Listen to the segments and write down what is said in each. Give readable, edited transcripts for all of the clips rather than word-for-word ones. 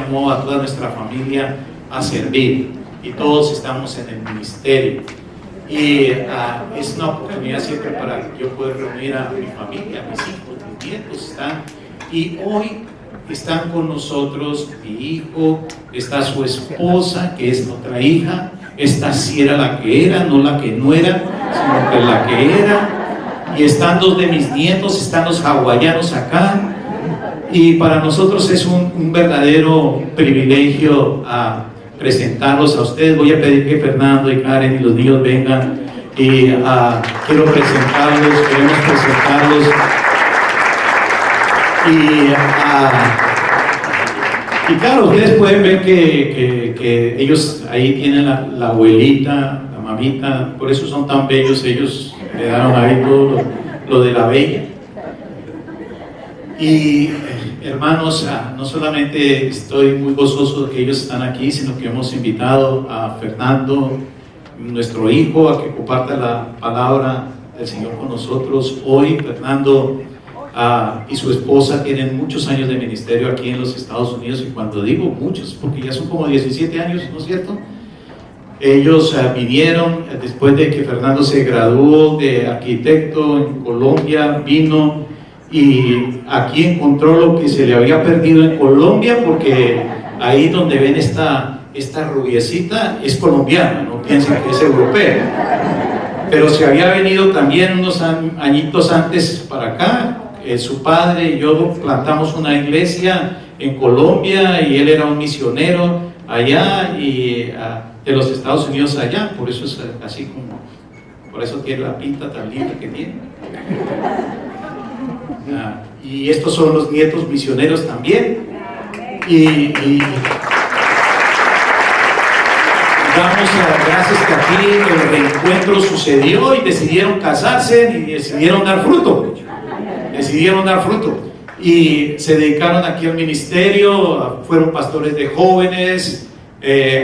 llamó a toda nuestra familia a servir y todos estamos en el ministerio. Y es una oportunidad siempre para yo poder reunir a mi familia, a mis hijos, mis nietos están. Y hoy están con nosotros mi hijo, está su esposa, que es otra hija. Esta sí era la que era, no la que no era, sino que la que era. Y están dos de mis nietos, están los hawaianos acá. Y para nosotros es un verdadero privilegio presentarlos a ustedes. Voy a pedir que Fernando y Karen y los niños vengan. Y queremos presentarlos. Y claro, ustedes pueden ver que ellos ahí tienen la abuelita, la mamita, por eso son tan bellos. Ellos le dieron ahí todo lo de la bella. Y hermanos, no solamente estoy muy gozoso de que ellos están aquí, sino que hemos invitado a Fernando, nuestro hijo, a que comparta la palabra del Señor con nosotros. Hoy Fernando y su esposa tienen muchos años de ministerio aquí en los Estados Unidos, y cuando digo muchos, porque ya son como 17 años, ¿no es cierto? Ellos vinieron después de que Fernando se graduó de arquitecto en Colombia, vino y aquí encontró lo que se le había perdido en Colombia, porque ahí donde ven esta rubiecita es colombiana, no piensen que es europea, pero se había venido también unos añitos antes para acá. Su padre y yo plantamos una iglesia en Colombia y él era un misionero allá y de los Estados Unidos allá, por eso es así como, por eso tiene la pinta tan linda que tiene. Y estos son los nietos misioneros también. Y damos gracias que aquí el reencuentro sucedió y decidieron casarse y decidieron dar fruto. Y se dedicaron aquí al ministerio, fueron pastores de jóvenes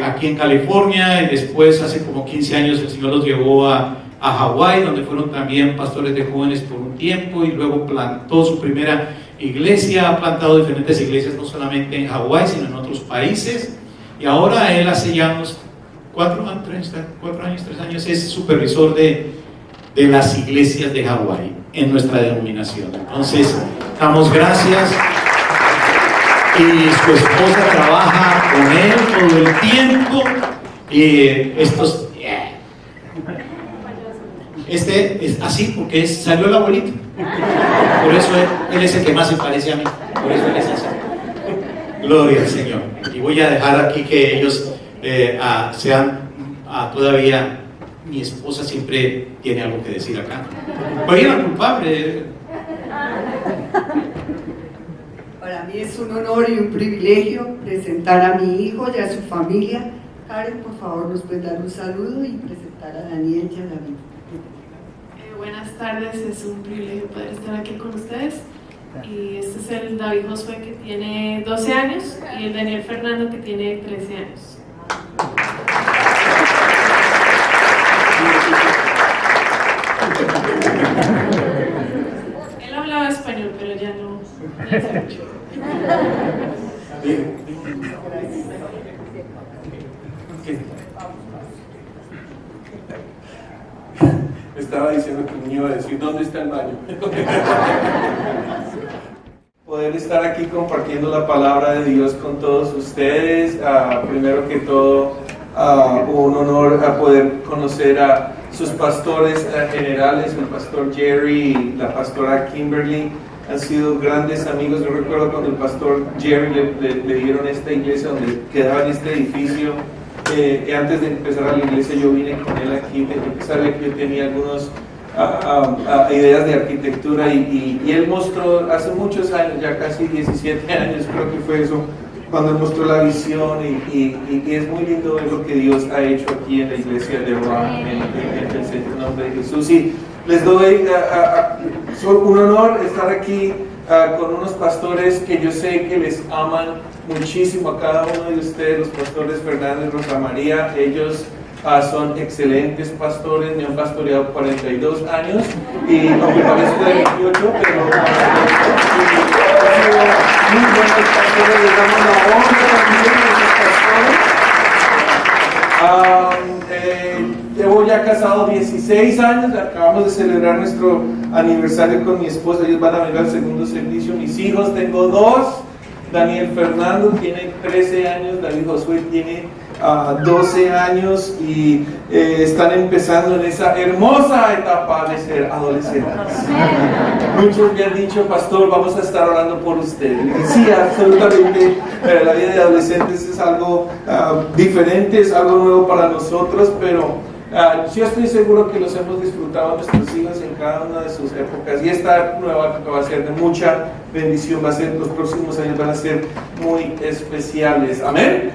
aquí en California, y después hace como 15 años el Señor los llevó a Hawái, donde fueron también pastores de jóvenes por un tiempo, y luego plantó su primera iglesia. Ha plantado diferentes iglesias no solamente en Hawái sino en otros países, y ahora él hace ya unos 3 años es supervisor de las iglesias de Hawái en nuestra denominación. Entonces damos gracias, y su esposa trabaja con él todo el tiempo, y este es así porque salió el abuelito, por eso él es el que más se parece a mí, por eso él es así. Gloria al Señor. Y voy a dejar aquí que ellos sean todavía. Mi esposa siempre tiene algo que decir acá. Pues ella es la culpable. Para mí es un honor y un privilegio presentar a mi hijo y a su familia. Karen, por favor, nos puede dar un saludo y presentar a Daniel y a David. Buenas tardes, es un privilegio poder estar aquí con ustedes. Y este es el David Josué, que tiene 12 años, y el Daniel Fernando, que tiene 13 años. Él hablaba español, pero ya no hace mucho. Me estaba diciendo que me iba a decir ¿dónde está el baño? Poder estar aquí compartiendo la palabra de Dios con todos ustedes. Primero que todo, un honor a poder conocer a sus pastores generales, el pastor Jerry y la pastora Kimberly. Han sido grandes amigos. Yo recuerdo cuando el pastor Jerry le dieron esta iglesia donde quedaba en este edificio, que antes de empezar a la iglesia yo vine con él aquí, de empezar que yo tenía algunas ideas de arquitectura, y él mostró hace muchos años, ya casi 17 años creo que fue eso, cuando él mostró la visión, y es muy lindo ver lo que Dios ha hecho aquí en la iglesia de Rock en el nombre de Jesús. Y les doy un honor estar aquí con unos pastores que yo sé que les aman muchísimo a cada uno de ustedes, los pastores Fernando y Rosa María. Ellos son excelentes pastores, me han pastoreado 42 años, y aunque parezco de 28, pero sido muy buenos pastores, les damos la honra también a nuestros pastores. Llevo ya casado 16 años, acabamos de celebrar nuestro aniversario con mi esposa, ellos van a venir al segundo servicio. Mis hijos, tengo 2, Daniel Fernando tiene 13 años, David Josué tiene 12 años y están empezando en esa hermosa etapa de ser adolescentes. Muchos me han dicho, pastor, vamos a estar orando por ustedes. Sí, absolutamente, la vida de adolescentes es algo diferente, es algo nuevo para nosotros, pero yo estoy seguro que los hemos disfrutado nuestros hijos en cada una de sus épocas, y esta nueva época va a ser de mucha bendición, los próximos años van a ser muy especiales. Amén.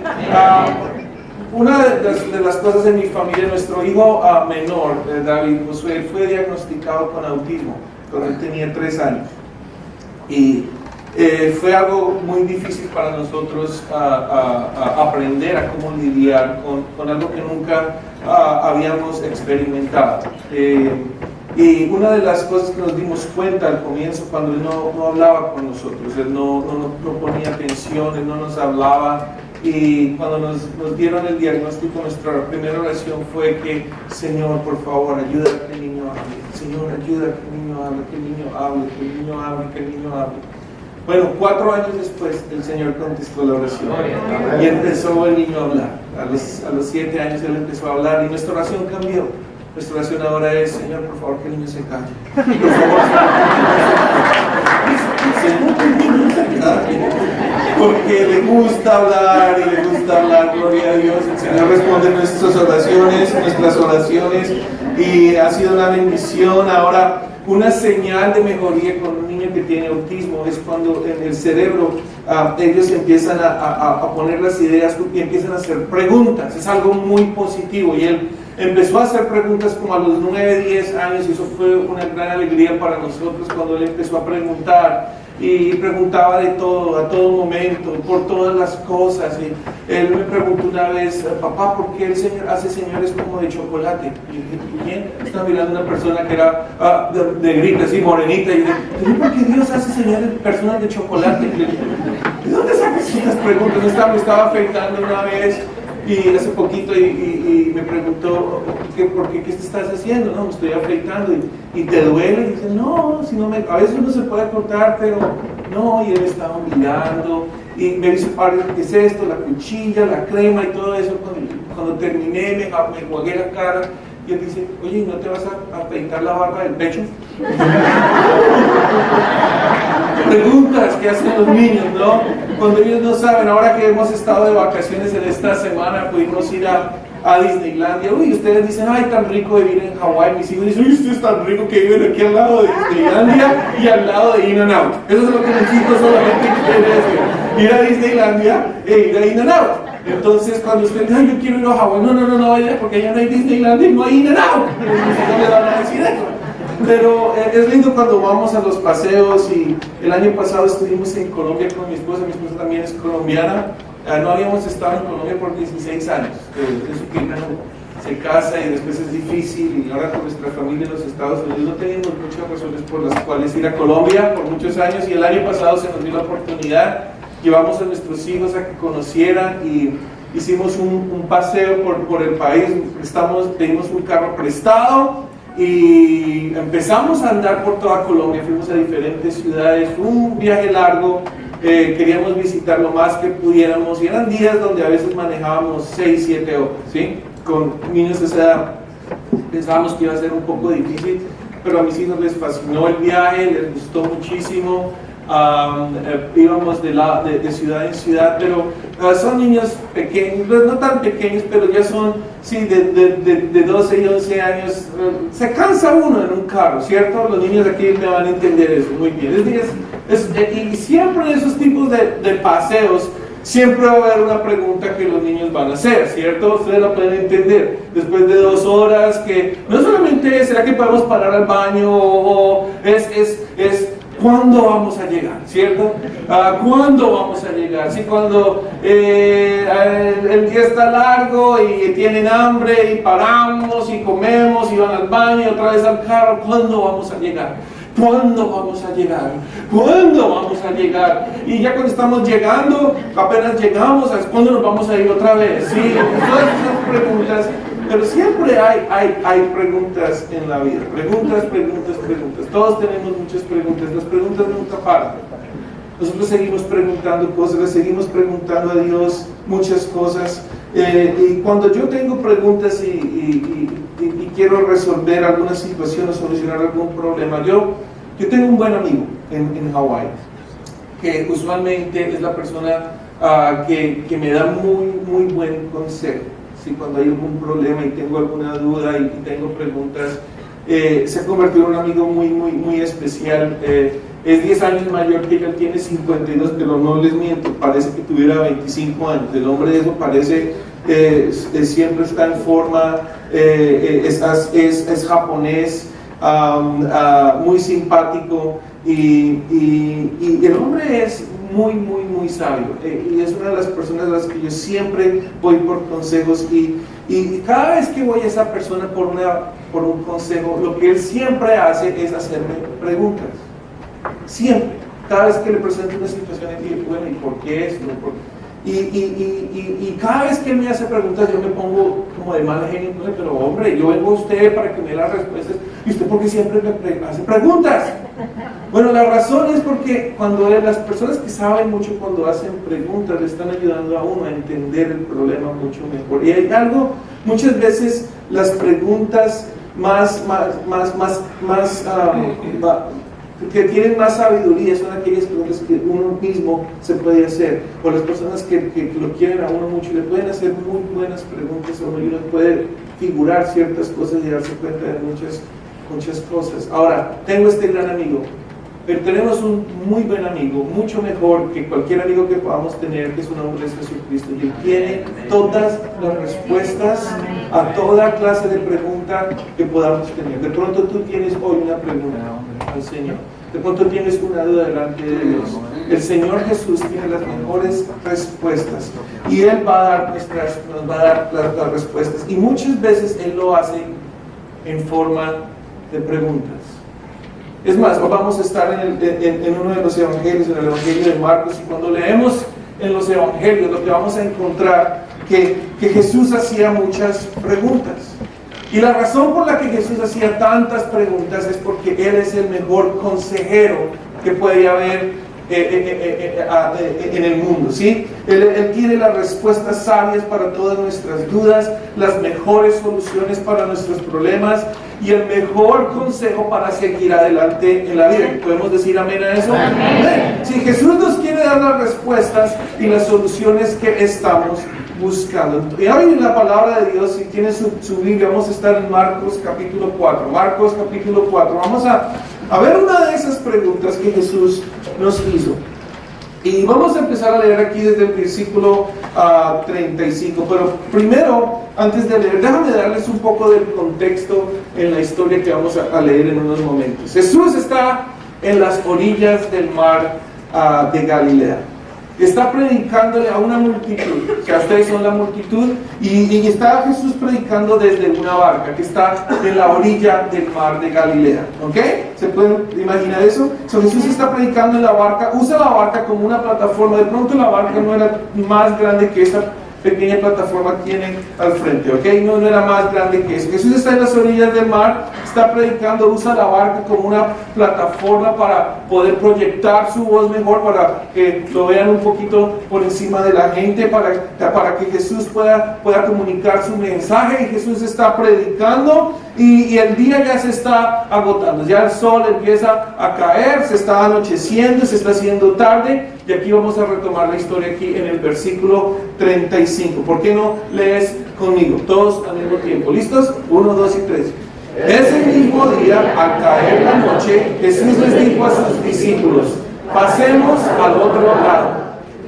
Una de las cosas en mi familia, nuestro hijo menor, David Josué, fue diagnosticado con autismo cuando él tenía 3 años, y fue algo muy difícil para nosotros aprender a cómo lidiar con algo que nunca habíamos experimentado. Y una de las cosas que nos dimos cuenta al comienzo, cuando él no hablaba con nosotros, él no ponía atención, él no nos hablaba, y cuando nos dieron el diagnóstico, nuestra primera oración fue que, Señor, por favor, ayuda a que el niño hable. Señor, ayuda a que el niño hable, que el niño hable, que el niño hable, que el niño hable. Bueno, 4 años después, el Señor contestó la oración y empezó el niño a hablar. A los 7 años él empezó a hablar y nuestra oración cambió. Nuestra oración ahora es, Señor, por favor, que el niño se calle. Por favor, Señor, que el niño se calle. Porque le gusta hablar y le gusta hablar, gloria a Dios. El Señor responde nuestras oraciones, y ha sido una bendición. Ahora, una señal de mejoría con un niño que tiene autismo es cuando en el cerebro ellos empiezan a poner las ideas y empiezan a hacer preguntas. Es algo muy positivo, y él empezó a hacer preguntas como a los 9, 10 años, y eso fue una gran alegría para nosotros cuando él empezó a preguntar. Y preguntaba de todo, a todo momento, por todas las cosas. Y él me preguntó una vez, papá, ¿por qué el Señor hace señores como de chocolate? Y yo dije, ¿quién? Estaba mirando a una persona que era de grita, así, morenita. Y yo dije, ¿por qué Dios hace señores, personas de chocolate? Y yo dije, ¿de dónde sacas estas preguntas? Me estaba afeitando una vez, y hace poquito, y me preguntó, ¿por qué? ¿Qué te estás haciendo? No, me estoy afeitando. ¿Y te duele? Y dice, no, si no a veces uno se puede cortar, pero no. Y él estaba mirando, y me dice, padre, ¿qué es esto? La cuchilla, la crema y todo eso. Cuando terminé, me enjuagué la cara, y él dice, oye, ¿no te vas a afeitar la barba del pecho? Preguntas que hacen los niños, ¿no? Cuando ellos no saben. Ahora que hemos estado de vacaciones en esta semana, pudimos ir a Disneylandia. Uy, ustedes dicen, ay, tan rico vivir en Hawái. Mis hijos dicen, uy, usted es tan rico que viven aquí al lado de Disneylandia y al lado de In-N-Out. Eso es lo que mis hijos solamente quieren decir, ir a Disneylandia e ir a In-N-Out. Entonces, cuando usted dice, ay, yo quiero ir a Hawái, no vaya, porque allá no hay Disneylandia y no hay In-N-Out. No le van a decir eso. Pero es lindo cuando vamos a los paseos, y el año pasado estuvimos en Colombia con mi esposa también es colombiana. No habíamos estado en Colombia por 16 años, eso que uno se casa y después es difícil, y ahora con nuestra familia en los Estados Unidos no tenemos muchas razones por las cuales ir a Colombia por muchos años, y el año pasado se nos dio la oportunidad. Llevamos a nuestros hijos a que conocieran, y hicimos un paseo por el país. Pedimos un carro prestado y empezamos a andar por toda Colombia. Fuimos a diferentes ciudades, fue un viaje largo. Queríamos visitar lo más que pudiéramos, y eran días donde a veces manejábamos 6, 7 horas, ¿sí? Con niños de esa edad pensábamos que iba a ser un poco difícil, pero a mis hijos les fascinó el viaje, les gustó muchísimo. Íbamos de ciudad en ciudad, pero son niños pequeños, no tan pequeños, pero ya son, sí, de 12 y 11 años. Se cansa uno en un carro, ¿cierto? Los niños de aquí me van a entender eso muy bien. Y siempre en esos tipos de paseos, siempre va a haber una pregunta que los niños van a hacer, ¿cierto? Ustedes la pueden entender. Después de 2 horas, que no solamente ¿será que podemos parar al baño? O es ¿cuándo vamos a llegar? ¿Cierto? ¿Cuándo vamos a llegar? Sí, cuando el día está largo y tienen hambre y paramos y comemos y van al baño y otra vez al carro, ¿cuándo vamos a llegar? ¿Cuándo vamos a llegar? ¿Cuándo vamos a llegar? Y ya cuando estamos llegando, apenas llegamos, ¿sabes cuándo nos vamos a ir otra vez? Sí, todas esas preguntas. Pero siempre hay preguntas en la vida. Preguntas. Todos tenemos muchas preguntas. Las preguntas nunca paran. Nosotros seguimos preguntando cosas, le seguimos preguntando a Dios muchas cosas. Y cuando yo tengo preguntas y quiero resolver alguna situación o solucionar algún problema, yo tengo un buen amigo en Hawái, que usualmente es la persona que me da muy buen consejo. ¿Sí? Cuando hay algún problema y tengo alguna duda y tengo preguntas, se ha convertido en un amigo muy especial. Es 10 años mayor que yo, tiene 52, pero no les miento, parece que tuviera 25 años. El hombre de eso parece, siempre está en forma, es japonés, muy simpático, y el hombre es muy sabio, y es una de las personas a las que yo siempre voy por consejos, y cada vez que voy a esa persona por un consejo, lo que él siempre hace es hacerme preguntas. Siempre, cada vez que le presento una situación, él dice, bueno, ¿y por qué esto? Y cada vez que él me hace preguntas, yo me pongo como de mal genio, pero hombre, yo vengo a usted para que me dé las respuestas, y usted porque siempre me hace preguntas. Bueno, la razón es porque cuando las personas que saben mucho, cuando hacen preguntas, le están ayudando a uno a entender el problema mucho mejor. Y hay algo, muchas veces las preguntas que tienen más sabiduría son aquellas preguntas que uno mismo se puede hacer, o las personas que lo quieren a uno mucho le pueden hacer muy buenas preguntas, o uno puede figurar ciertas cosas y darse cuenta de muchas cosas. Ahora, tengo este gran amigo, pero tenemos un muy buen amigo, mucho mejor que cualquier amigo que podamos tener, que es un hombre de Jesucristo, y él tiene todas las respuestas a toda clase de pregunta que podamos tener. De pronto tú tienes hoy una pregunta al Señor, de pronto tienes una duda delante de Dios. El Señor Jesús tiene las mejores respuestas, y Él va a dar nos va a dar las respuestas, y muchas veces Él lo hace en forma de preguntas. Es más, vamos a estar en uno de los evangelios, en el evangelio de Marcos, y cuando leemos en los evangelios, lo que vamos a encontrar que Jesús hacía muchas preguntas. Y la razón por la que Jesús hacía tantas preguntas es porque Él es el mejor consejero que puede haber en el mundo, ¿sí? Él tiene las respuestas sabias para todas nuestras dudas, las mejores soluciones para nuestros problemas y el mejor consejo para seguir adelante en la vida. ¿Podemos decir amén a eso? Amén. Si Jesús nos quiere dar las respuestas y las soluciones que estamos buscando. Y hoy en la palabra de Dios, si tiene su Biblia, vamos a estar en Marcos capítulo 4. Marcos capítulo 4. Vamos a ver una de esas preguntas que Jesús nos hizo. Y vamos a empezar a leer aquí desde el versículo 35. Pero primero, antes de leer, déjame darles un poco del contexto en la historia que vamos a leer en unos momentos. Jesús está en las orillas del mar de Galilea. Está predicándole a una multitud, o sea, ustedes son la multitud, y está Jesús predicando desde una barca que está en la orilla del mar de Galilea, ¿ok? ¿Se pueden imaginar eso? Jesús está predicando en la barca, usa la barca como una plataforma. De pronto la barca no era más grande que esa pequeña plataforma que tienen al frente, ¿ok? No era más grande que eso. Jesús está en las orillas del mar, está predicando, usa la barca como una plataforma para poder proyectar su voz mejor, para que lo vean un poquito por encima de la gente, para que Jesús pueda comunicar su mensaje. Y Jesús está predicando y el día ya se está agotando, ya el sol empieza a caer, se está anocheciendo, se está haciendo tarde. Y aquí vamos a retomar la historia aquí en el versículo 35. ¿Por qué no lees conmigo? Todos al mismo tiempo. ¿Listos? 1, 2 y 3. Ese mismo día, al caer la noche, Jesús les dijo a sus discípulos: pasemos al otro lado.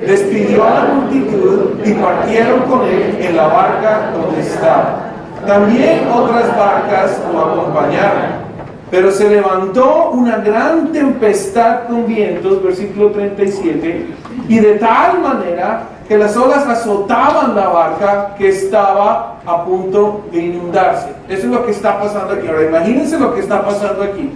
Despidió a la multitud y partieron con él en la barca donde estaba. También otras barcas lo acompañaron. Pero se levantó una gran tempestad con vientos, versículo 37, y de tal manera que las olas azotaban la barca, que estaba a punto de inundarse. Eso es lo que está pasando aquí. Ahora imagínense lo que está pasando aquí.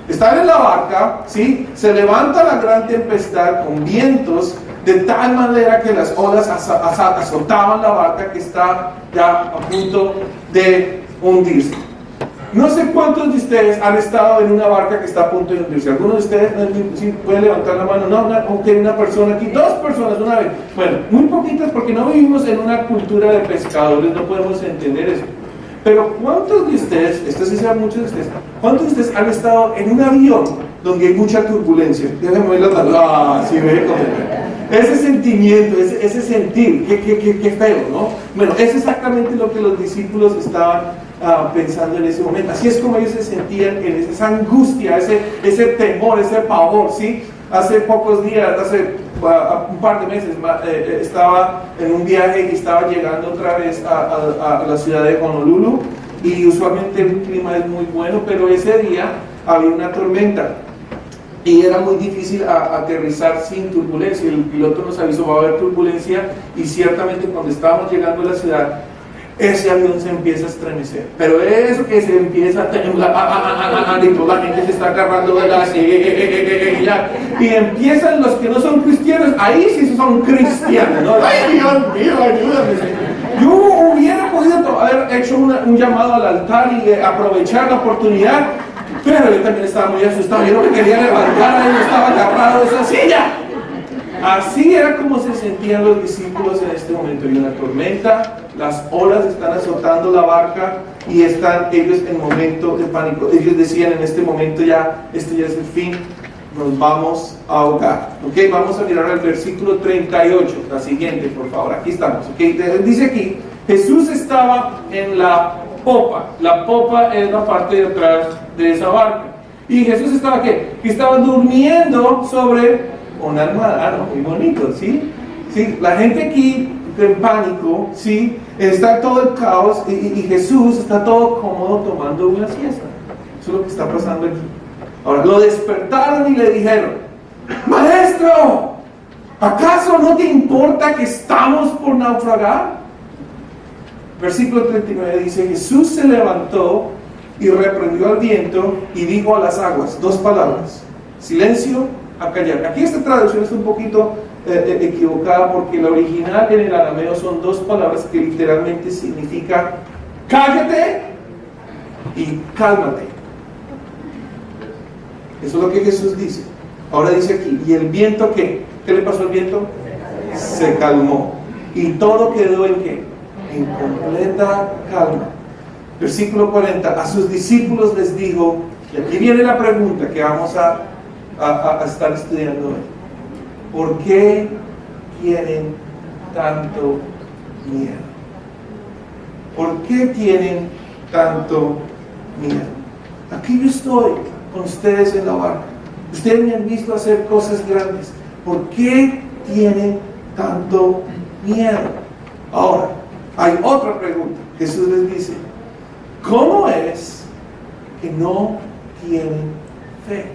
Están en la barca, ¿sí? Se levanta la gran tempestad con vientos de tal manera que las olas azotaban la barca que está ya a punto de hundirse. No sé cuántos de ustedes han estado en una barca que está a punto de hundirse. ¿Algunos de ustedes sí pueden levantar la mano? No, una persona aquí, 2 personas una vez. Bueno, muy poquitas porque no vivimos en una cultura de pescadores, no podemos entender eso. Pero ¿cuántos de ustedes, esto sí saben muchos de ustedes, cuántos de ustedes han estado en un avión donde hay mucha turbulencia? Déjenme ver las manos. Sí, ve cómo. Ese sentimiento, ese sentir, qué feo, ¿no? Bueno, es exactamente lo que los discípulos estaban pensando en ese momento. Así es como ellos se sentían en esa angustia, ese temor, ese pavor, ¿sí? Hace pocos días, hace un par de meses, estaba en un viaje y estaba llegando otra vez a la ciudad de Honolulu, y usualmente el clima es muy bueno, pero ese día había una tormenta y era muy difícil aterrizar sin turbulencia. El piloto nos avisó: va a haber turbulencia, y ciertamente cuando estábamos llegando a la ciudad, ese avión se empieza a estremecer, pero eso que se empieza a temblar, y toda la gente se está agarrando de la silla, y empiezan los que no son cristianos, ahí sí son cristianos, ¿no? ¡Ay, Dios mío, ayúdame! Yo hubiera podido haber hecho un llamado al altar y aprovechar la oportunidad, pero yo también estaba muy asustado. Yo no me quería levantar, ahí estaba agarrado de esa silla. Así era como se sentían los discípulos en este momento. Hay una tormenta, las olas están azotando la barca y están ellos en momento de pánico. Ellos decían en este momento: este ya es el fin, nos vamos a ahogar. ¿Ok? Vamos a mirar el versículo 38, la siguiente, por favor. Aquí estamos. ¿Ok? Dice aquí: Jesús estaba en la popa. La popa es la parte de atrás de esa barca. Y Jesús estaba ¿qué? Que estaba durmiendo sobre un almohadón, muy bonito, ¿sí? ¿Sí? La gente aquí en pánico, ¿sí? Está todo el caos, y Jesús está todo cómodo tomando una siesta. Eso es lo que está pasando aquí. Ahora, lo despertaron y le dijeron: Maestro, ¿acaso no te importa que estamos por naufragar? Versículo 39 dice: Jesús se levantó y reprendió al viento y dijo a las aguas, 2 palabras: silencio, a callar. Aquí esta traducción está un poquito equivocada, porque la original en el arameo son 2 palabras que literalmente significa cállate y cálmate. Eso es lo que Jesús dice. Ahora dice aquí: ¿y el viento qué? ¿Qué le pasó al viento? Se calmó. ¿Y todo quedó en qué? En completa calma. Versículo 40: a sus discípulos les dijo, y aquí viene la pregunta que vamos a estar estudiando hoy: ¿por qué tienen tanto miedo? ¿Por qué tienen tanto miedo? Aquí yo estoy con ustedes en la barca. Ustedes me han visto hacer cosas grandes. ¿Por qué tienen tanto miedo? Ahora, hay otra pregunta. Jesús les dice: ¿cómo es que no tienen fe?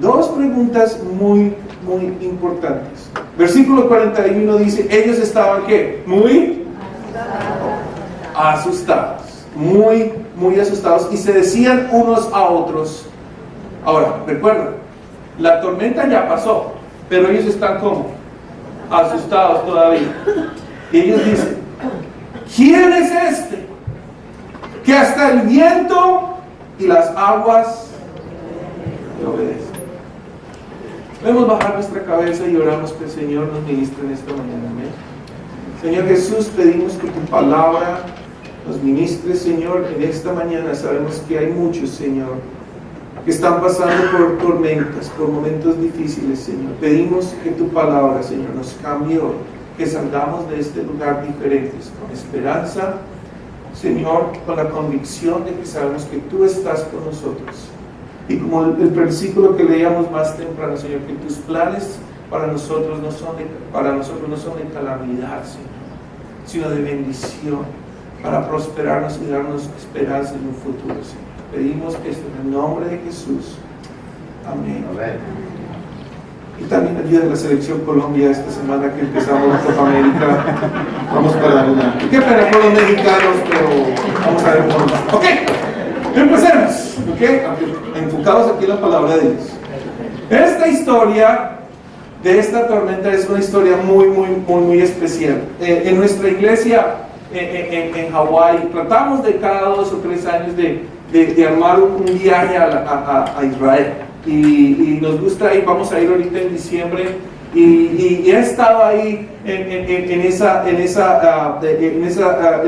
2 preguntas muy importantes. Versículo 41 dice: ellos estaban ¿qué? Muy asustados. Muy asustados, y se decían unos a otros. Ahora, recuerda, la tormenta ya pasó, pero ellos están como asustados todavía. Y ellos dicen: ¿quién es este que hasta el viento y las aguas le obedecen? Debemos bajar nuestra cabeza y oramos que el Señor nos ministre en esta mañana. Amén. Señor Jesús, pedimos que tu palabra nos ministre, Señor, en esta mañana. Sabemos que hay muchos, Señor, que están pasando por tormentas, por momentos difíciles, Señor. Pedimos que tu palabra, Señor, nos cambie hoy, que salgamos de este lugar diferentes, con esperanza, Señor, con la convicción de que sabemos que tú estás con nosotros. Y como el versículo que leíamos más temprano, Señor, que tus planes para nosotros no son de calamidad, Señor, sino de bendición, para prosperarnos y darnos esperanza en un futuro, Señor. Pedimos esto en el nombre de Jesús. Amén. Amén. Y también ayuda a la selección Colombia esta semana que empezamos la Copa América. Vamos para una. Qué pena por los mexicanos, pero vamos a ver cómo. Ok. Empecemos, ¿ok? Enfocados aquí en la palabra de Dios. Esta historia de esta tormenta es una historia muy especial. En nuestra iglesia en Hawái tratamos de cada 2 o 3 años de armar un viaje a Israel. Y nos gusta ir, vamos a ir ahorita en diciembre. Y he estado ahí en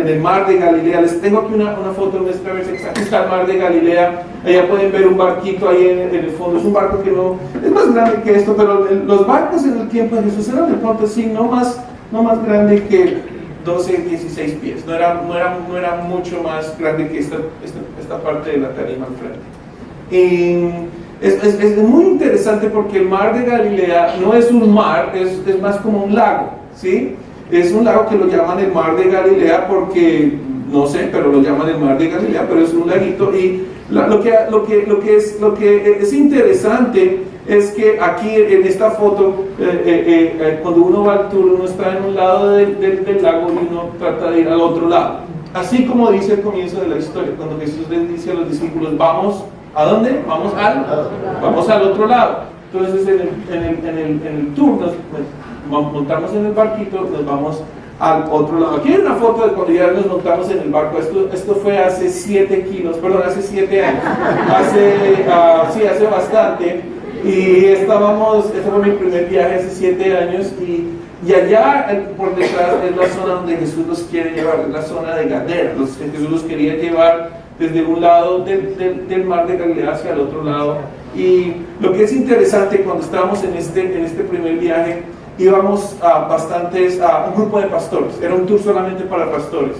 el mar de Galilea. Les tengo aquí una foto nuestra vez. Aquí está el mar de Galilea. Allá pueden ver un barquito ahí en el fondo. Es un barco que no es más grande que esto, pero los barcos en el tiempo de Jesús eran de pronto así, no más grande que 12, 16 pies. No era mucho más grande que esta parte de la tarima al frente. Es muy interesante porque el mar de Galilea no es un mar, es más como un lago, ¿sí? Es un lago que lo llaman el mar de Galilea porque, no sé, pero lo llaman el mar de Galilea, pero es un laguito. Y lo que es interesante es que aquí en esta foto, cuando uno va al tour, uno está en un lado del lago y uno trata de ir al otro lado. Así como dice el comienzo de la historia, cuando Jesús les dice a los discípulos, vamos, ¿a dónde? Vamos al otro lado. Entonces en el tour nos montamos en el barquito, nos vamos al otro lado. Aquí hay una foto de cuando ya nos montamos en el barco. Esto fue hace 7 años. Hace bastante. Y este fue mi primer viaje hace 7 años. Y allá por detrás es la zona donde Jesús los quiere llevar, es la zona de Gadara. Jesús los quería llevar desde un lado del mar de Galilea hacia el otro lado. Y lo que es interesante, cuando estábamos en este primer viaje, íbamos a un grupo de pastores, era un tour solamente para pastores,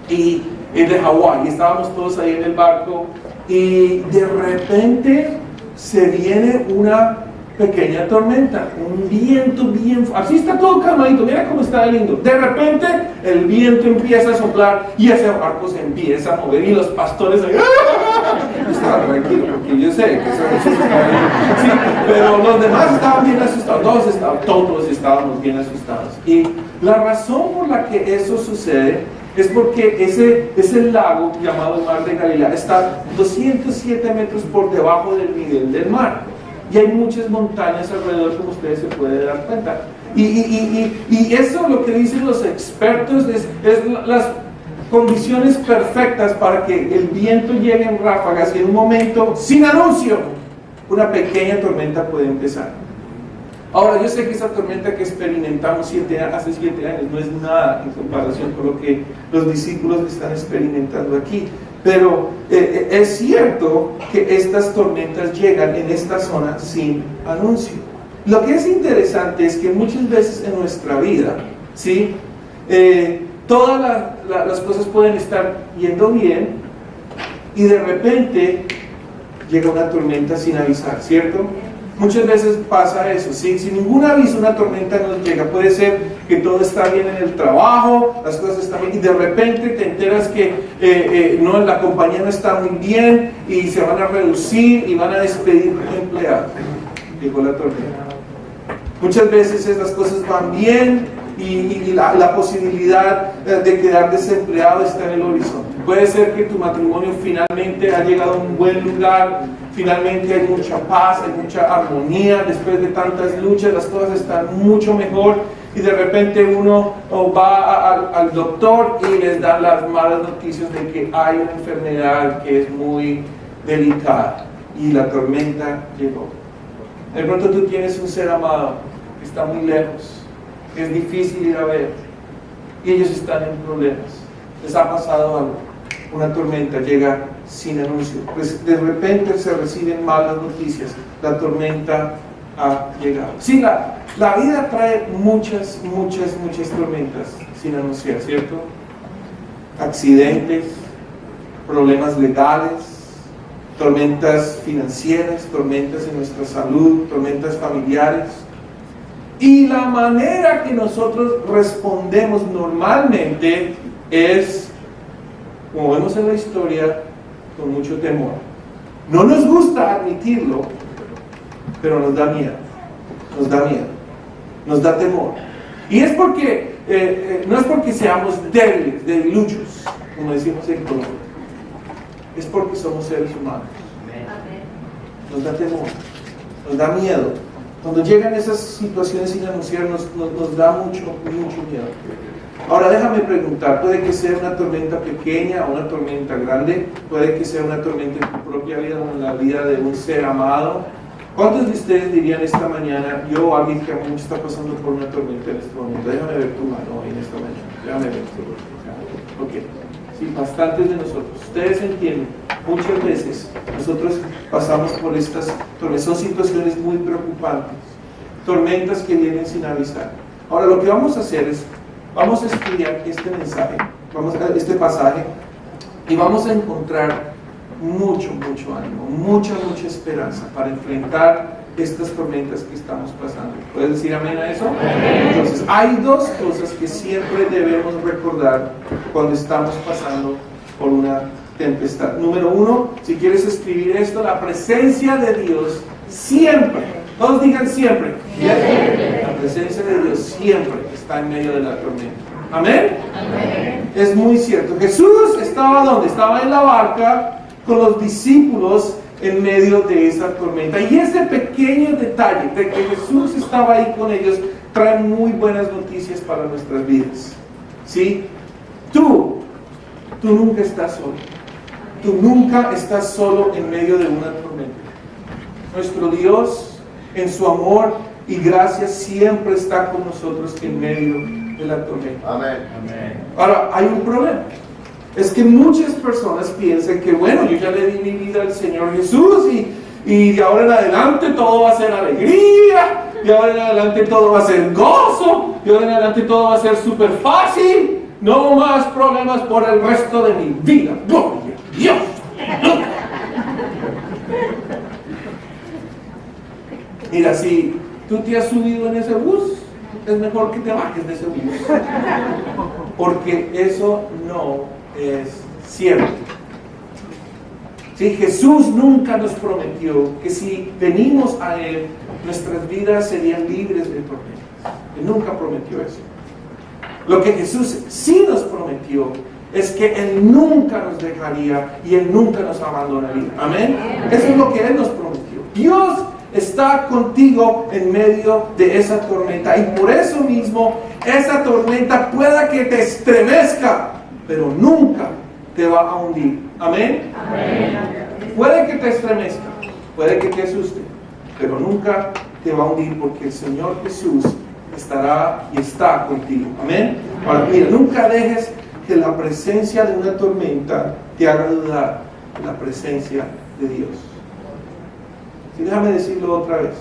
y de Hawái, y estábamos todos ahí en el barco, y de repente se viene una pequeña tormenta, un viento así está todo calmadito, mira cómo está lindo. De repente el viento empieza a soplar y ese barco se empieza a mover y los pastores ahí, estaban tranquilos porque yo sé que eso sí, pero los demás estaban bien asustados, todos estábamos bien asustados. Y la razón por la que eso sucede es porque ese lago llamado el mar de Galilea está 207 metros por debajo del nivel del mar. Y hay muchas montañas alrededor, como ustedes se pueden dar cuenta. Y eso, lo que dicen los expertos, es las condiciones perfectas para que el viento llegue en ráfagas y en un momento, sin anuncio, una pequeña tormenta puede empezar. Ahora, yo sé que esa tormenta que experimentamos hace 7 años no es nada en comparación con lo que los discípulos están experimentando aquí. Pero es cierto que estas tormentas llegan en esta zona sin anuncio. Lo que es interesante es que muchas veces en nuestra vida, ¿sí? Todas las cosas pueden estar yendo bien y de repente llega una tormenta sin avisar, ¿cierto? Muchas veces pasa eso, ¿sí? Sin ningún aviso una tormenta nos llega. Puede ser que todo está bien en el trabajo, las cosas están bien, y de repente te enteras que la compañía no está muy bien y se van a reducir y van a despedir empleados. Llegó la tormenta. Muchas veces las cosas van bien y la posibilidad de quedar desempleado está en el horizonte. Puede ser que tu matrimonio finalmente ha llegado a un buen lugar, finalmente hay mucha paz, hay mucha armonía, después de tantas luchas las cosas están mucho mejor y de repente uno va al doctor y les dan las malas noticias de que hay una enfermedad que es muy delicada y la tormenta llegó. De pronto tú tienes un ser amado que está muy lejos, que es difícil ir a ver y ellos están en problemas, les ha pasado algo, una tormenta llega sin anuncio, pues de repente se reciben malas noticias, la tormenta ha llegado. Sí, la vida trae muchas tormentas sin anunciar, ¿cierto? Accidentes, problemas legales, tormentas financieras, tormentas en nuestra salud, tormentas familiares. Y la manera que nosotros respondemos normalmente es, como vemos en la historia, con mucho temor. No nos gusta admitirlo, pero nos da miedo, nos da temor. Y es porque, no es porque seamos débiles, debiluchos, como decimos en Colombia. es porque somos seres humanos. Nos da temor, nos da miedo. Cuando llegan esas situaciones sin anunciar, nos da mucho miedo. Ahora déjame preguntar, puede que sea una tormenta pequeña o una tormenta grande, puede que sea una tormenta en tu propia vida o en la vida de un ser amado. ¿Cuántos de ustedes dirían esta mañana, yo, alguien que a mí me está pasando por una tormenta en este momento? Déjame ver tu mano hoy en esta mañana, déjame ver tu mano. Ok, sí, bastantes de nosotros. Ustedes entienden, muchas veces nosotros pasamos por estas tormentas, son situaciones muy preocupantes, tormentas que vienen sin avisar. Ahora lo que vamos a hacer es, vamos a estudiar este mensaje, este pasaje, y vamos a encontrar mucho ánimo, mucha esperanza para enfrentar estas tormentas que estamos pasando. ¿Puedes decir amén a eso? Entonces, hay dos cosas que siempre debemos recordar cuando estamos pasando por una tempestad. Número uno, si quieres escribir esto, la presencia de Dios siempre, todos digan siempre, la presencia de Dios siempre está en medio de la tormenta. ¿Amén? Amén. Es muy cierto. Jesús estaba ¿dónde? Estaba en la barca con los discípulos en medio de esa tormenta. Y ese pequeño detalle de que Jesús estaba ahí con ellos trae muy buenas noticias para nuestras vidas. ¿Sí? Tú nunca estás solo. Tú nunca estás solo en medio de una tormenta. Nuestro Dios, en su amor y gracia, siempre está con nosotros en medio de la tormenta. Amén. Ahora, hay un problema. Es que muchas personas piensan que, bueno, yo ya le di mi vida al Señor Jesús y de ahora en adelante todo va a ser alegría, de ahora en adelante todo va a ser gozo, de ahora en adelante todo va a ser súper fácil, no más problemas por el resto de mi vida. ¡Gloria a Dios! Mira, si tú te has subido en ese bus, es mejor que te bajes de ese bus, porque eso no es cierto. ¿Sí? Jesús nunca nos prometió que si venimos a Él, nuestras vidas serían libres de tormentas. Él nunca prometió eso. Lo que Jesús sí nos prometió es que Él nunca nos dejaría y Él nunca nos abandonaría. Amén. Eso es lo que Él nos prometió. Dios está contigo en medio de esa tormenta, y por eso mismo esa tormenta pueda que te estremezca, pero nunca te va a hundir. Amén. Puede que te estremezca, puede que te asuste, pero nunca te va a hundir, porque el Señor Jesús estará y está contigo. Amén. Ahora mira, nunca dejes que la presencia de una tormenta te haga dudar de la presencia de Dios. Sí, déjame decirlo otra vez.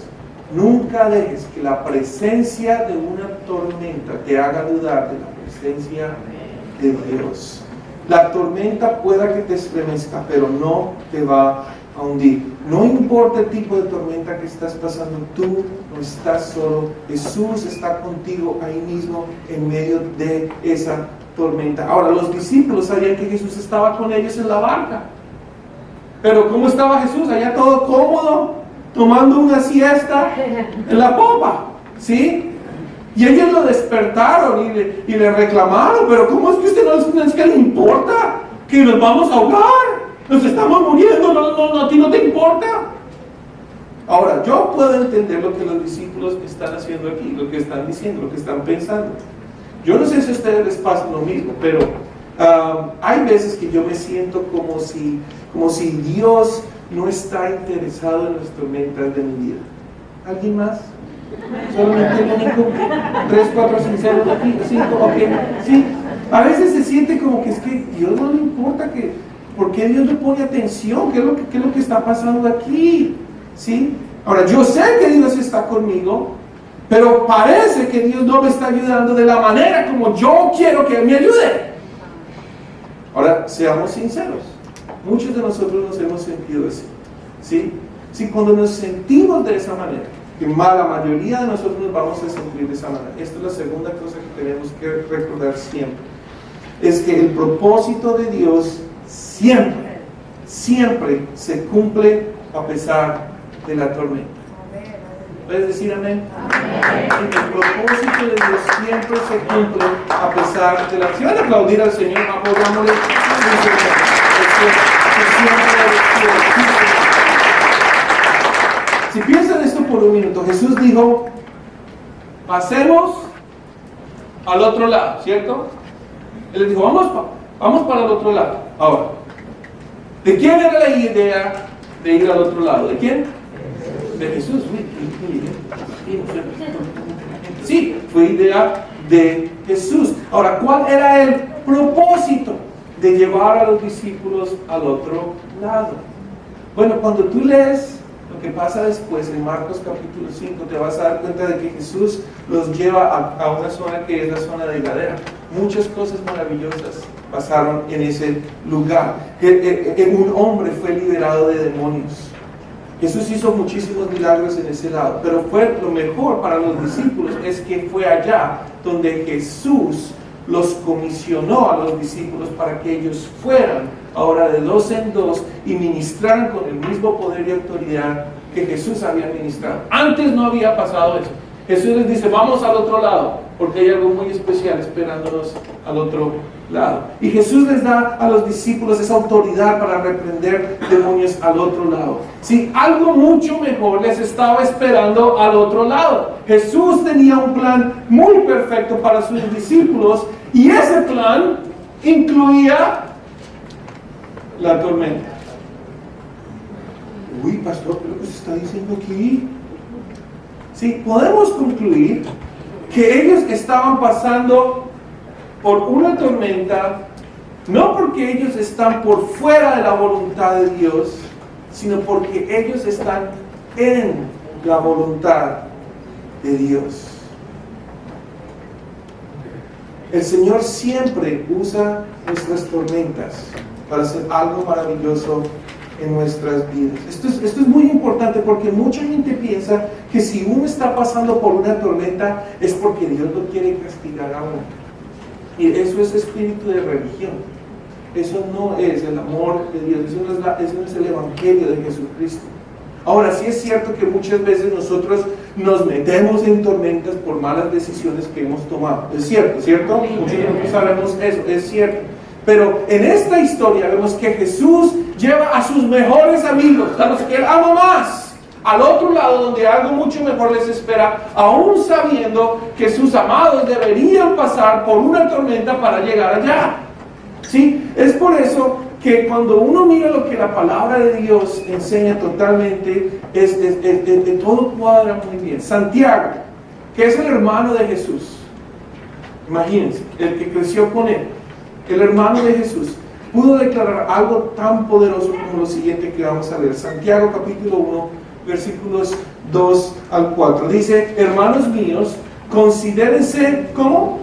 Nunca dejes que la presencia de una tormenta te haga dudar de la presencia de Dios. La tormenta pueda que te estremezca, pero no te va a hundir. No importa el tipo de tormenta que estás pasando, tú no estás solo. Jesús está contigo ahí mismo en medio de esa tormenta. Ahora, los discípulos sabían que Jesús estaba con ellos en la barca. Pero ¿cómo estaba Jesús? Allá todo cómodo, tomando una siesta en la popa, ¿sí? Y ellos lo despertaron y le reclamaron, pero ¿cómo es que usted no es que le importa? Que nos vamos a ahogar, nos estamos muriendo, no, a ti no te importa. Ahora, yo puedo entender lo que los discípulos están haciendo aquí, lo que están diciendo, lo que están pensando. Yo no sé si a ustedes les pasa lo mismo, pero hay veces que yo me siento como si Dios no está interesado en las tormentas de mi vida. ¿Alguien más? Solamente el único, 3, 4 sinceros aquí, 5, ok, sí. A veces se siente como que es que Dios no le importa, ¿por qué Dios no pone atención? ¿Qué es lo que está pasando aquí? ¿Sí? Ahora, yo sé que Dios está conmigo, pero parece que Dios no me está ayudando de la manera como yo quiero que Él me ayude. Ahora, seamos sinceros. Muchos de nosotros nos hemos sentido así. ¿Sí? Sí, cuando nos sentimos de esa manera, que la mayoría de nosotros nos vamos a sentir de esa manera. Esta es la segunda cosa que tenemos que recordar siempre. Es que el propósito de Dios siempre se cumple a pesar de la tormenta. ¿Puedes decir amén? Amén. El propósito de Dios siempre se cumple a pesar de la... Si van a aplaudir al Señor, aplaudámosle. Si piensan esto por un minuto, Jesús dijo, pasemos al otro lado, ¿cierto? Él les dijo, vamos para el otro lado. Ahora, ¿de quién era la idea de ir al otro lado? ¿De quién? De Jesús. Sí, fue idea de Jesús. Ahora, ¿cuál era el propósito de llevar a los discípulos al otro lado? Bueno, cuando tú lees lo que pasa después en Marcos capítulo 5, te vas a dar cuenta de que Jesús los lleva a una zona que es la zona de Gadara. Muchas cosas maravillosas pasaron en ese lugar. Un hombre fue liberado de demonios. Jesús hizo muchísimos milagros en ese lado, pero fue lo mejor para los discípulos es que fue allá donde Jesús los comisionó a los discípulos para que ellos fueran ahora de dos en dos y ministraran con el mismo poder y autoridad que Jesús había ministrado. Antes no había pasado eso. Jesús les dice, vamos al otro lado, porque hay algo muy especial esperándonos al otro lado. Y Jesús les da a los discípulos esa autoridad para reprender demonios al otro lado. Sí, algo mucho mejor les estaba esperando al otro lado. Jesús tenía un plan muy perfecto para sus discípulos y ese plan incluía la tormenta. Uy, pastor, ¿qué es lo que se está diciendo aquí? Sí, podemos concluir que ellos estaban pasando por una tormenta, no porque ellos están por fuera de la voluntad de Dios, sino porque ellos están en la voluntad de Dios. El Señor siempre usa nuestras tormentas para hacer algo maravilloso en nuestras vidas. Esto es muy importante porque mucha gente piensa que si uno está pasando por una tormenta es porque Dios lo quiere castigar a uno. Y eso es espíritu de religión. Eso no es el amor de Dios. Eso no es el evangelio de Jesucristo. Ahora, sí es cierto que muchas veces nosotros nos metemos en tormentas por malas decisiones que hemos tomado. Es cierto, ¿cierto? Muchos de nosotros sabemos eso, es cierto. Pero en esta historia vemos que Jesús lleva a sus mejores amigos, a los que Él ama más, al otro lado donde algo mucho mejor les espera, aún sabiendo que sus amados deberían pasar por una tormenta para llegar allá. ¿Sí? Es por eso que cuando uno mira lo que la palabra de Dios enseña totalmente, todo cuadra muy bien. Santiago, que es el hermano de Jesús, imagínense, el que creció con él, el hermano de Jesús, pudo declarar algo tan poderoso como lo siguiente que vamos a leer. Santiago capítulo 1, versículos 2 al 4. Dice, hermanos míos, considérense como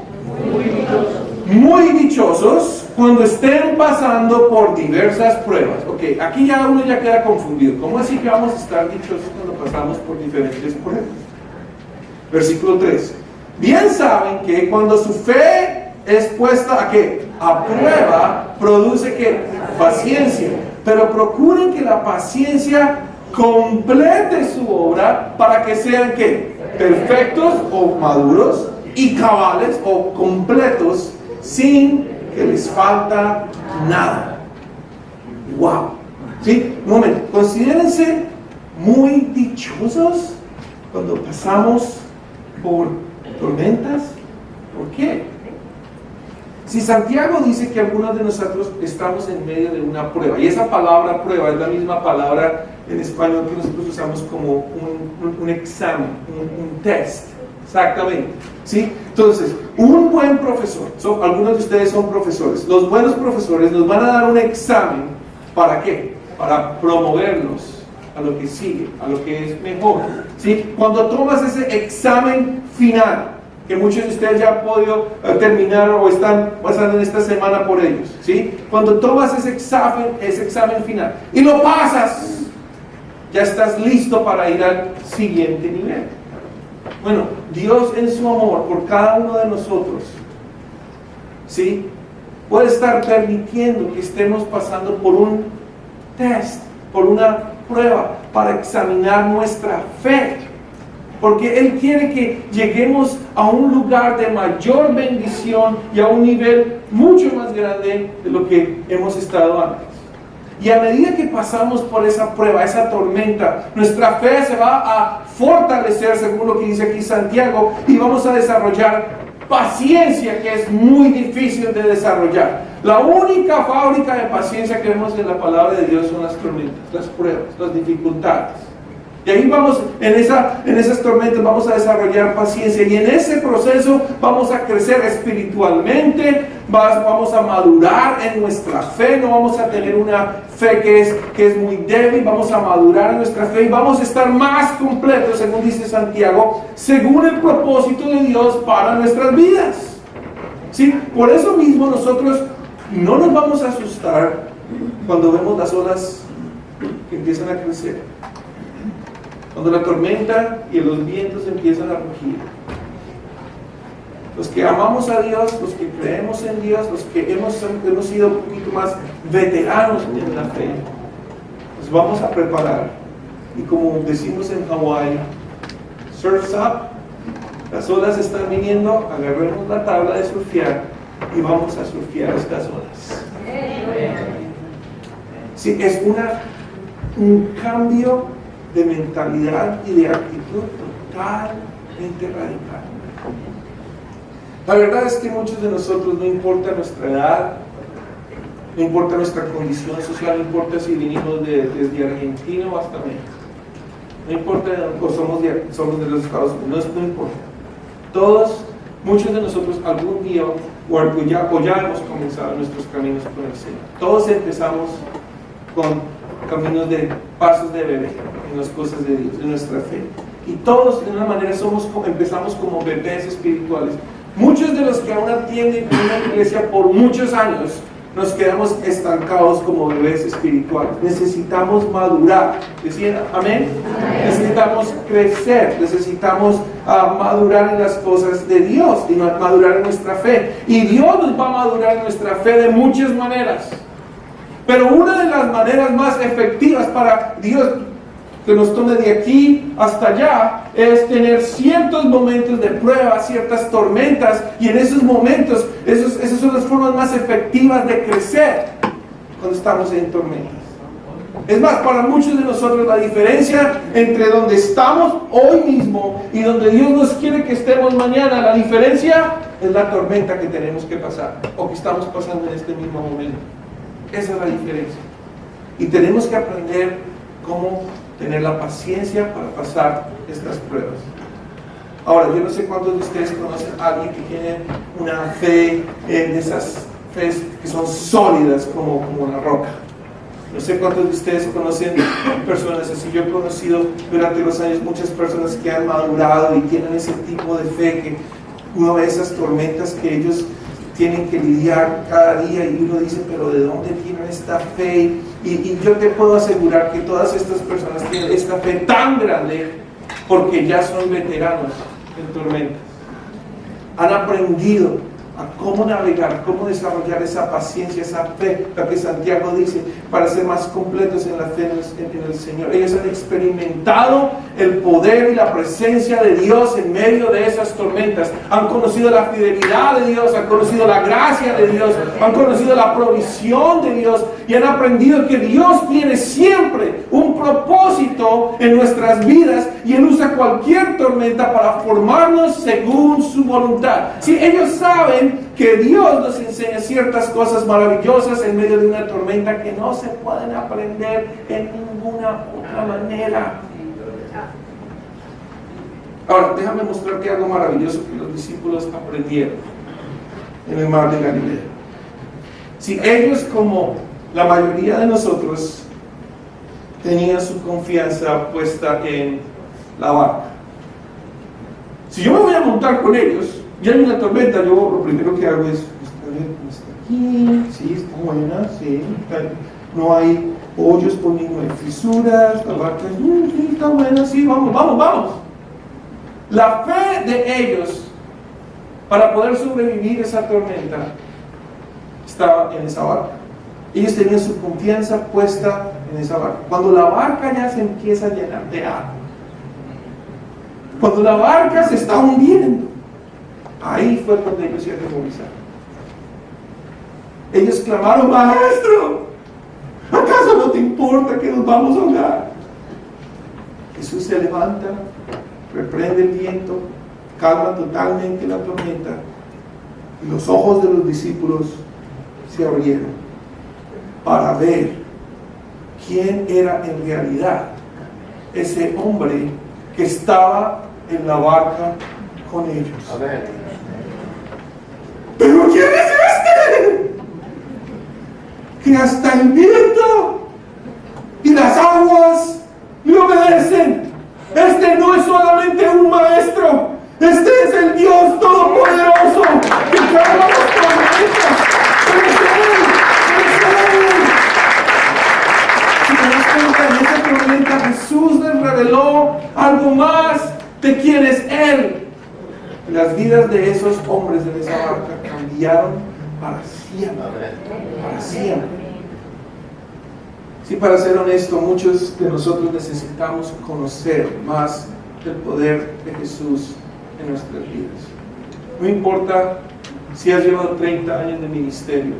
muy dichosos cuando estén pasando por diversas pruebas. Ok, aquí ya uno ya queda confundido. ¿Cómo así que vamos a estar dichosos cuando pasamos por diferentes pruebas? Versículo 3. Bien saben que cuando su fe es puesta ¿a qué? A prueba, produce ¿qué? Paciencia. Pero procuren que la paciencia complete su obra para que sean ¿qué? Perfectos o maduros y cabales o completos sin que les falta nada. Wow. ¿Sí? Un momento. Considérense muy dichosos cuando pasamos por tormentas. ¿Por qué? Si Santiago dice que algunos de nosotros estamos en medio de una prueba, y esa palabra prueba es la misma palabra en español que nosotros usamos como un examen, un test, exactamente, ¿sí? Entonces, un buen profesor, algunos de ustedes son profesores, los buenos profesores nos van a dar un examen, ¿para qué? Para promovernos a lo que sigue, a lo que es mejor, ¿sí? Cuando tomas ese examen final, que muchos de ustedes ya han podido terminar o están pasando en esta semana por ellos, ¿sí? Cuando tomas ese examen final y lo pasas, ya estás listo para ir al siguiente nivel. Bueno, Dios en su amor por cada uno de nosotros, ¿sí? Puede estar permitiendo que estemos pasando por un test, por una prueba para examinar nuestra fe. Porque Él quiere que lleguemos a un lugar de mayor bendición y a un nivel mucho más grande de lo que hemos estado antes. Y a medida que pasamos por esa prueba, esa tormenta, nuestra fe se va a fortalecer, según lo que dice aquí Santiago, y vamos a desarrollar paciencia, que es muy difícil de desarrollar. La única fábrica de paciencia que vemos en la palabra de Dios son las tormentas, las pruebas, las dificultades. Y ahí vamos, en esas tormentas vamos a desarrollar paciencia, y en ese proceso vamos a crecer espiritualmente, vamos a madurar en nuestra fe, no vamos a tener una fe que es muy débil, vamos a madurar en nuestra fe y vamos a estar más completos, según dice Santiago, según el propósito de Dios para nuestras vidas. ¿Sí? Por eso mismo nosotros no nos vamos a asustar cuando vemos las olas que empiezan a crecer. Cuando la tormenta y los vientos empiezan a rugir. Los que amamos a Dios, los que creemos en Dios, los que hemos sido un poquito más veteranos en la fe, nos vamos a preparar. Y como decimos en Hawái, surf's up, las olas están viniendo, agarremos la tabla de surfear y vamos a surfear estas olas. Sí, es un cambio de mentalidad y de actitud totalmente radical. La verdad es que muchos de nosotros, no importa nuestra edad, no importa nuestra condición social, no importa si venimos desde Argentina o hasta México, no importa o somos de los Estados Unidos, no importa. Muchos de nosotros algún día o ya hemos comenzado nuestros caminos con el Señor. Todos empezamos con caminos de pasos de bebé en las cosas de Dios, en nuestra fe. Y todos de una manera empezamos como bebés espirituales. Muchos de los que aún atienden en una iglesia por muchos años nos quedamos estancados como bebés espirituales. Necesitamos madurar. ¿Decían amén? Amén. Necesitamos crecer, necesitamos madurar en las cosas de Dios y madurar en nuestra fe. Y Dios nos va a madurar en nuestra fe de muchas maneras. Pero una de las maneras más efectivas para Dios que nos tome de aquí hasta allá es tener ciertos momentos de prueba, ciertas tormentas, y en esos momentos, esas son las formas más efectivas de crecer cuando estamos en tormentas. Es más, para muchos de nosotros la diferencia entre donde estamos hoy mismo y donde Dios nos quiere que estemos mañana, la diferencia es la tormenta que tenemos que pasar o que estamos pasando en este mismo momento. Esa es la diferencia. Y tenemos que aprender cómo tener la paciencia para pasar estas pruebas. Ahora, yo no sé cuántos de ustedes conocen a alguien que tiene una fe, de esas fes que son sólidas como la roca. No sé cuántos de ustedes conocen personas así. Yo he conocido durante los años muchas personas que han madurado y tienen ese tipo de fe, que uno ve esas tormentas que ellos tienen que lidiar cada día y uno dice, pero ¿de dónde tienen esta fe? Y yo te puedo asegurar que todas estas personas tienen esta fe tan grande porque ya son veteranos en tormentas. Han aprendido a cómo navegar, cómo desarrollar esa paciencia, esa fe, la que Santiago dice, para ser más completos en la fe en el Señor. Ellos han experimentado el poder y la presencia de Dios en medio de esas tormentas. Han conocido la fidelidad de Dios, han conocido la gracia de Dios, han conocido la provisión de Dios y han aprendido que Dios tiene siempre un propósito en nuestras vidas y Él usa cualquier tormenta para formarnos según su voluntad. Si ellos saben que Dios nos enseña ciertas cosas maravillosas en medio de una tormenta que no se pueden aprender en ninguna otra manera. Ahora, déjame mostrarte algo maravilloso que los discípulos aprendieron en el mar de Galilea. Si ellos, como la mayoría de nosotros, tenían su confianza puesta en la barca. Si yo me voy a montar con ellos, ya en una tormenta, yo lo primero que hago es, está aquí, sí, está buena, sí, no hay hoyos por mí, no hay fisuras, la barca sí, está buena, sí, vamos. La fe de ellos para poder sobrevivir esa tormenta estaba en esa barca. Ellos tenían su confianza puesta en esa barca. Cuando la barca ya se empieza a llenar de agua, cuando la barca se está hundiendo, ahí fue cuando ellos se atemorizaron. Ellos clamaron, Maestro, ¿acaso no te importa que nos vamos a ahogar. Jesús se levanta, reprende el viento, calma totalmente la tormenta, y los ojos de los discípulos se abrieron para ver quién era en realidad ese hombre que estaba en la barca con ellos. ¿Pero quién es este? Que hasta el viento y las aguas le obedecen. Este no es solamente un maestro, este es el Dios Todopoderoso que calma las tormentas. Es Él. Si te das cuenta, en esa tormenta Jesús les reveló algo más de quién es Él. Las vidas de esos hombres en esa barca cambiaron para siempre. Para siempre. Sí, para ser honesto, muchos de nosotros necesitamos conocer más del poder de Jesús en nuestras vidas. No importa si has llevado 30 años de ministerio,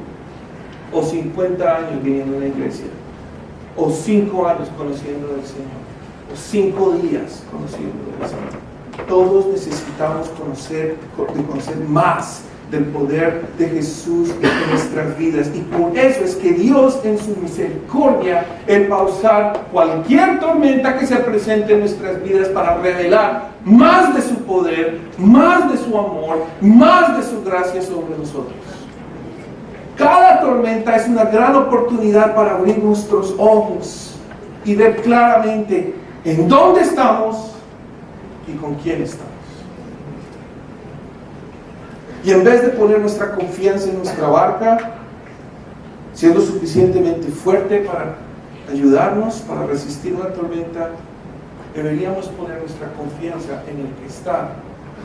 o 50 años viniendo a la iglesia, o 5 años conociendo al Señor, o 5 días conociendo al Señor. Todos necesitamos conocer más del poder de Jesús en nuestras vidas, y por eso es que Dios en su misericordia Él va a usar cualquier tormenta que se presente en nuestras vidas para revelar más de su poder, más de su amor, más de su gracia sobre nosotros. Cada tormenta es una gran oportunidad para abrir nuestros ojos y ver claramente en dónde estamos y con quién estamos. Y en vez de poner nuestra confianza en nuestra barca, siendo suficientemente fuerte para ayudarnos, para resistir una tormenta, deberíamos poner nuestra confianza en el que está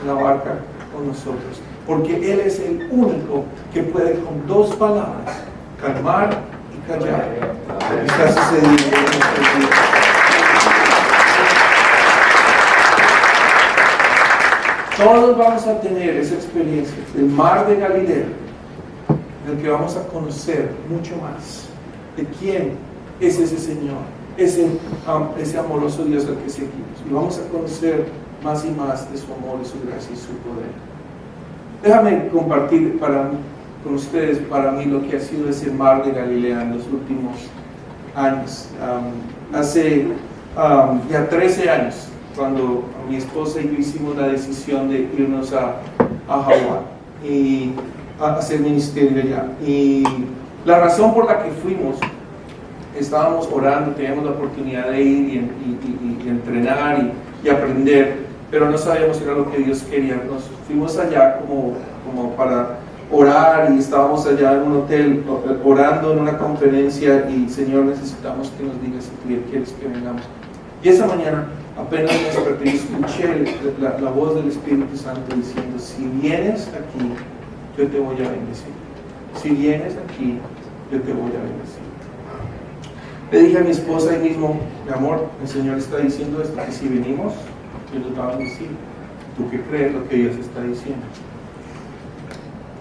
en la barca con nosotros. Porque Él es el único que puede con 2 palabras calmar y callar lo que está sucediendo en nuestras vidas. Todos vamos a tener esa experiencia del mar de Galilea, en el que vamos a conocer mucho más de quién es ese Señor, ese amoroso Dios al que seguimos. Y vamos a conocer más y más de su amor, de su gracia y su poder. Déjame compartir con ustedes, para mí, lo que ha sido ese mar de Galilea en los últimos años. Hace ya 13 años, cuando mi esposa y yo hicimos la decisión de irnos a Hawái y a hacer ministerio allá. Y la razón por la que fuimos, estábamos orando, teníamos la oportunidad de ir y entrenar y aprender, pero no sabíamos si era lo que Dios quería. Nos fuimos allá como para orar, y estábamos allá en un hotel orando en una conferencia, y Señor, necesitamos que nos digas si tú quieres que vengamos. Y esa mañana apenas me desperté y escuché la voz del Espíritu Santo diciendo: si vienes aquí, yo te voy a bendecir. Si vienes aquí, yo te voy a bendecir. Le dije a mi esposa ahí mismo: mi amor, el Señor está diciendo esto, que si venimos, Dios nos va a bendecir. ¿Tú qué crees lo que Dios está diciendo?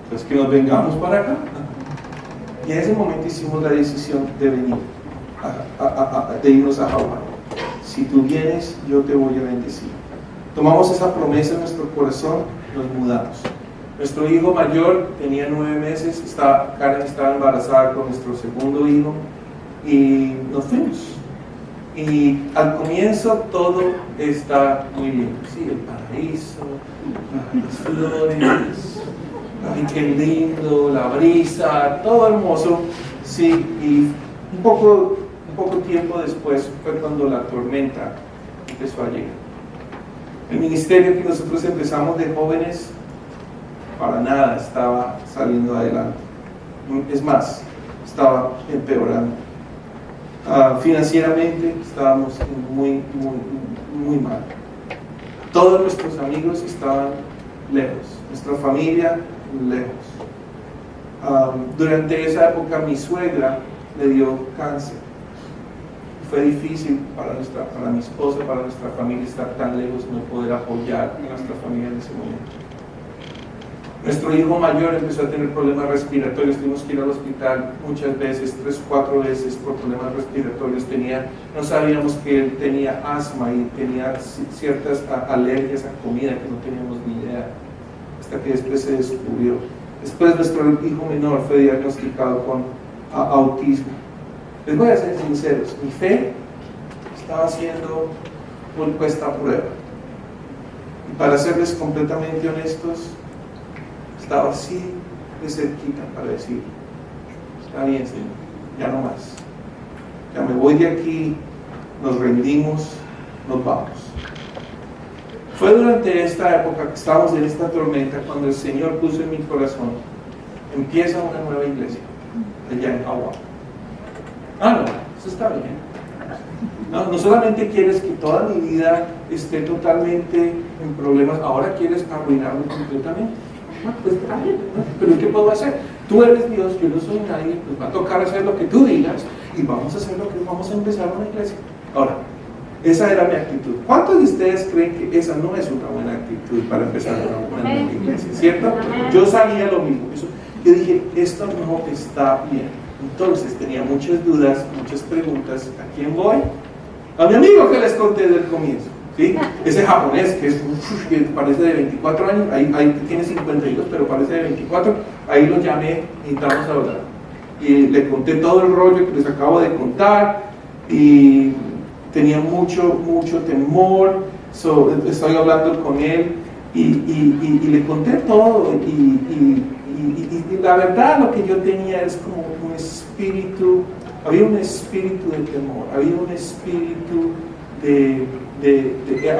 Pues que nos vengamos para acá. Y en ese momento hicimos la decisión de venir, de irnos a Hawái. Si tú vienes, yo te voy a bendecir. Tomamos esa promesa en nuestro corazón, nos mudamos. Nuestro hijo mayor tenía 9 meses, Karen estaba embarazada con nuestro segundo hijo, y nos fuimos. Y al comienzo todo está muy bien, sí, el paraíso, las flores, ay, qué lindo, la brisa, todo hermoso, sí. Y un poco tiempo después fue cuando la tormenta empezó a llegar. El ministerio que nosotros empezamos de jóvenes para nada estaba saliendo adelante. Es más, estaba empeorando. Financieramente estábamos muy mal. Todos nuestros amigos estaban lejos, nuestra familia lejos. Durante esa época mi suegra le dio cáncer. Fue difícil para mi esposa, para nuestra familia, estar tan lejos, no poder apoyar a nuestra familia en ese momento. Nuestro hijo mayor empezó a tener problemas respiratorios, tuvimos que ir al hospital muchas veces, 3 o 4 veces por problemas respiratorios. No sabíamos que él tenía asma y tenía ciertas alergias a comida que no teníamos ni idea, hasta que después se descubrió. Después nuestro hijo menor fue diagnosticado con autismo. Les voy a ser sinceros, mi fe estaba siendo puesta a prueba. Y para serles completamente honestos, estaba así de cerquita para decir, está bien, Señor, ya no más, ya me voy de aquí, nos rendimos, nos vamos. Fue durante esta época que estábamos en esta tormenta cuando el Señor puso en mi corazón, empieza una nueva iglesia allá en Hawái. No, eso está bien. No solamente quieres que toda mi vida esté totalmente en problemas, ahora quieres arruinarlo completamente. Pues está bien, ¿no? Pero ¿qué puedo hacer? Tú eres Dios, yo no soy nadie, pues va a tocar hacer lo que tú digas y vamos a hacer vamos a empezar una iglesia. Ahora, esa era mi actitud. ¿Cuántos de ustedes creen que esa no es una buena actitud para empezar una nueva iglesia? ¿Cierto? Yo sabía lo mismo. Yo dije, esto no está bien. Entonces tenía muchas dudas, muchas preguntas. ¿A quién voy? A mi amigo que les conté desde el comienzo. ¿Sí? Ese japonés que parece de 24 años, ahí tiene 52, pero parece de 24, ahí lo llamé, necesitamos hablar. Y le conté todo el rollo que les acabo de contar, y tenía mucho temor, estoy hablando con él, y le conté todo, y la verdad lo que yo tenía es como un espíritu, había un espíritu de temor, había un espíritu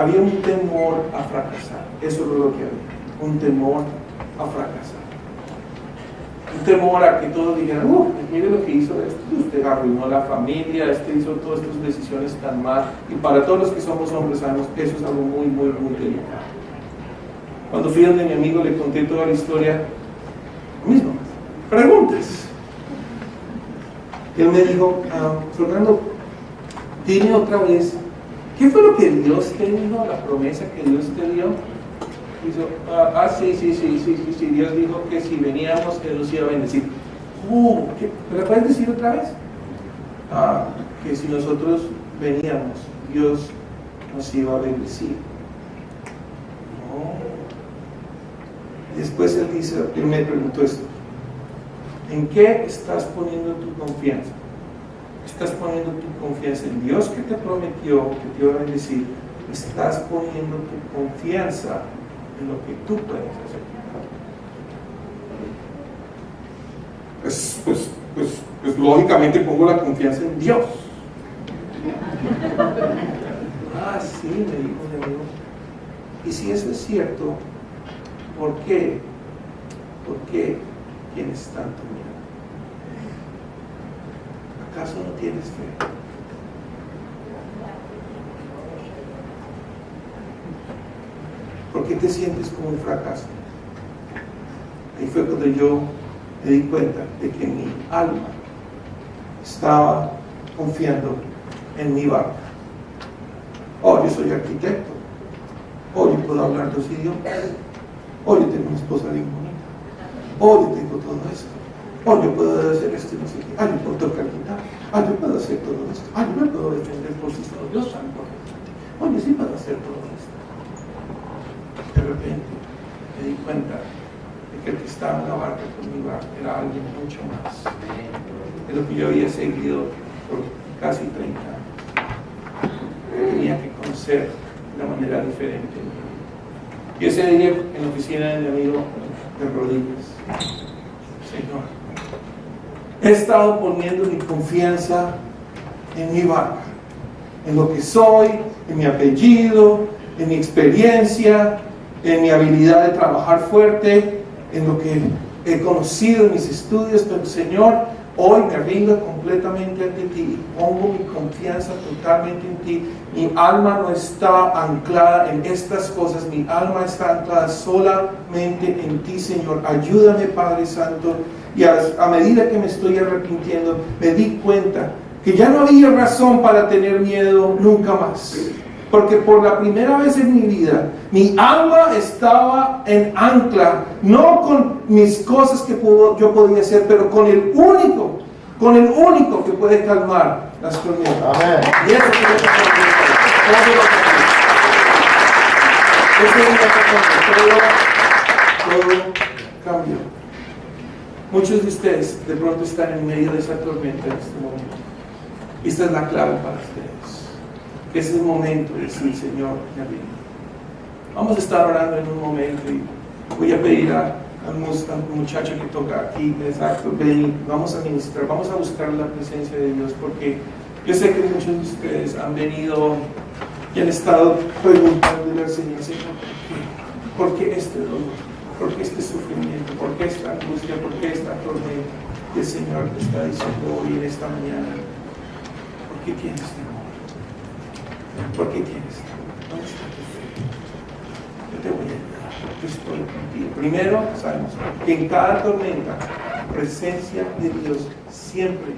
había un temor a fracasar. Eso es lo que había, un temor a fracasar, un temor a que todos dijeran, mire lo que hizo usted arruinó la familia, hizo todas estas decisiones tan mal. Y para todos los que somos hombres sabemos que eso es algo muy delicado. Cuando fui donde mi amigo le conté toda la historia, lo mismo, preguntas. Él me dijo, Fernando, dime otra vez, ¿qué fue lo que Dios te dijo, la promesa que Dios te dio? Dijo, sí, Dios dijo que si veníamos, Él nos iba a bendecir. ¿Me la puedes decir otra vez? Que si nosotros veníamos, Dios nos iba a bendecir. No. Después Él me preguntó esto, ¿en qué estás poniendo tu confianza? ¿Estás poniendo tu confianza en Dios que te prometió que te iba a bendecir? ¿Estás poniendo tu confianza en lo que tú puedes hacer? Pues lógicamente pongo la confianza en Dios. Sí, me dijo mi amigo. Y si eso es cierto, ¿por qué tienes tanto miedo? ¿Acaso no tienes fe? ¿Por qué te sientes como un fracaso? Ahí fue cuando yo me di cuenta de que mi alma estaba confiando en mi barca. Yo soy arquitecto. Yo puedo hablar 2 idiomas. Yo tengo una esposa bien bonita. Yo tengo todo esto. Yo puedo hacer esto y no sé qué. Yo puedo tocar guitarra. Yo puedo hacer todo esto. Yo me puedo defender por sí solo. Dios santo. Yo sí puedo hacer todo esto. De repente me di cuenta de que el que estaba en la barca conmigo era alguien mucho más de lo que yo había seguido por casi 30 años. Tenía que conocer de una manera diferente. Y ese día en la oficina de mi amigo de rodillas, Señor, he estado poniendo mi confianza en mi barca, en lo que soy, en mi apellido, en mi experiencia, en mi habilidad de trabajar fuerte, en lo que he conocido en mis estudios. Pero Señor, hoy me rindo completamente ante ti y pongo mi confianza totalmente en ti. Mi alma no está anclada en estas cosas, mi alma está anclada solamente en ti, Señor. Ayúdame, Padre Santo. Y a medida que me estoy arrepintiendo, me di cuenta que ya no había razón para tener miedo nunca más. porque por la primera vez en mi vida, mi alma estaba en ancla, no con mis cosas que yo podía hacer, pero con el único que puede calmar las tormentas. Amén. Y eso que todo cambió. Muchos de ustedes de pronto están en medio de esa tormenta en este momento. Y esta es la clave para ustedes. Es el momento de decir, Señor, ya viene. Vamos a estar orando en un momento y voy a pedir al muchacho que toca aquí, exacto, ven, vamos a ministrar, vamos a buscar la presencia de Dios, porque yo sé que muchos de ustedes han venido y han estado preguntándole al Señor, Señor, ¿por qué este dolor? ¿Por qué este sufrimiento? ¿Por qué esta angustia? ¿Por qué esta tormenta? Y el Señor te está diciendo hoy en esta mañana, ¿por qué tienes temor? ¿Por qué tienes temor? ¿Dónde está tu fe? Yo te voy a ayudar, yo estoy contigo. Primero, sabemos que en cada tormenta, la presencia de Dios siempre